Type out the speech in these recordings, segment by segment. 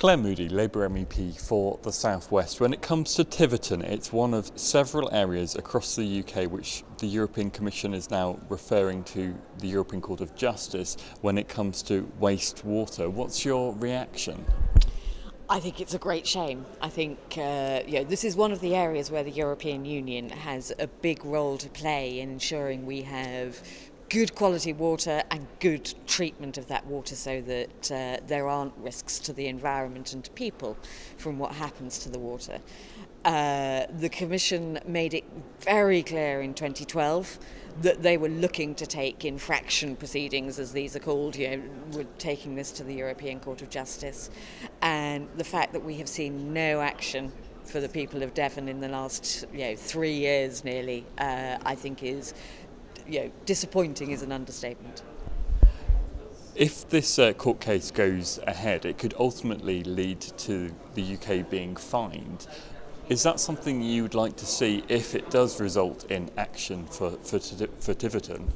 Clare Moody, Labour MEP for the South West. When it comes to Tiverton, it's one of several areas across the UK which the European Commission is now referring to the European Court of Justice when it comes to wastewater. What's your reaction? I think it's a great shame. I think this is one of the areas where the European Union has a big role to play in ensuring we have good quality water and good treatment of that water so that there aren't risks to the environment and to people from what happens to the water. The Commission made it very clear in 2012 that they were looking to take infraction proceedings, as these are called, we're taking this to the European Court of Justice. And the fact that we have seen no action for the people of Devon in the last 3 years nearly, I think is disappointing is an understatement. If this court case goes ahead, it could ultimately lead to the UK being fined. Is that something you would like to see if it does result in action for Tiverton?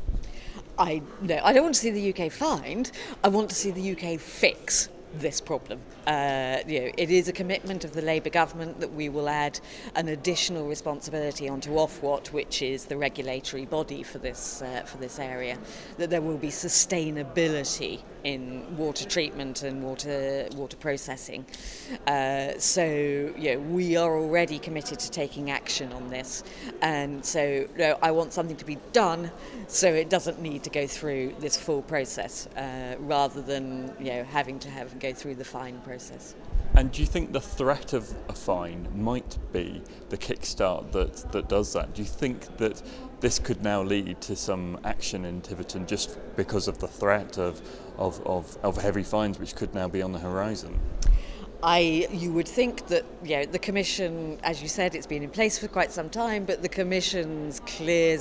I don't want to see the UK fined. I want to see the UK fix this problem. It is a commitment of the Labour government that we will add an additional responsibility onto Ofwat, which is the regulatory body for this area, that there will be sustainability in water treatment and water processing. We are already committed to taking action on this, and so I want something to be done so it doesn't need to go through this full process, rather than having to go through the fine process. And do you think the threat of a fine might be the kickstart that does that? Do you think that this could now lead to some action in Tiverton just because of the threat of heavy fines which could now be on the horizon? You would think that the Commission, as you said, it's been in place for quite some time, but the Commission's clear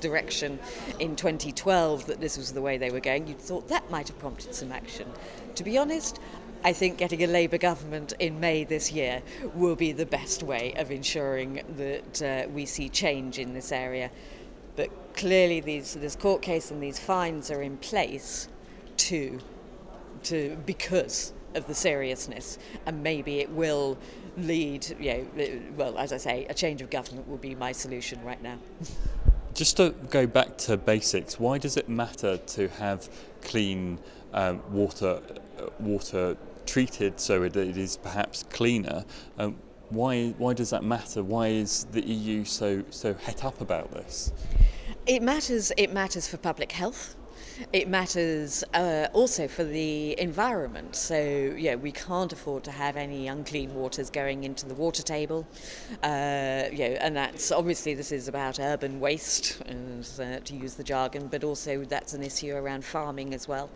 direction in 2012 that this was the way they were going, you'd thought that might have prompted some action. To be honest, I think getting a Labour government in May this year will be the best way of ensuring that we see change in this area. But clearly this court case and these fines are in place because of the seriousness, and maybe it will lead, as I say, a change of government will be my solution right now. Just to go back to basics, why does it matter to have clean water treated so it is perhaps cleaner? Why does that matter? Why is the EU so het up about this? It matters for public health. It matters also for the environment. So we can't afford to have any unclean waters going into the water table. And that's obviously, this is about urban waste, and to use the jargon, but also that's an issue around farming as well.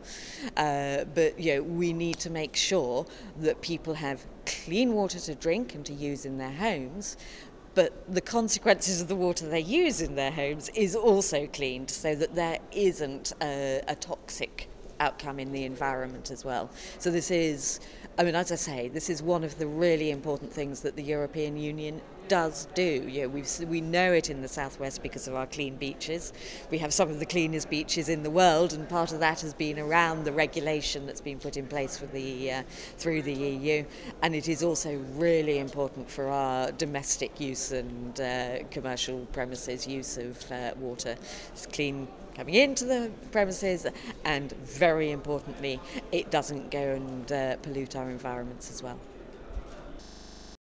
But we need to make sure that people have clean water to drink and to use in their homes, but the consequences of the water they use in their homes is also cleaned so that there isn't a toxic outcome in the environment as well. So this is, as I say, this is one of the really important things that the European Union does do. We know it in the southwest because of our clean beaches. We have some of the cleanest beaches in the world, and part of that has been around the regulation that's been put in place for through the EU. And it is also really important for our domestic use and commercial premises use of water. It's clean coming into the premises, and very importantly, it doesn't go and pollute our environments as well.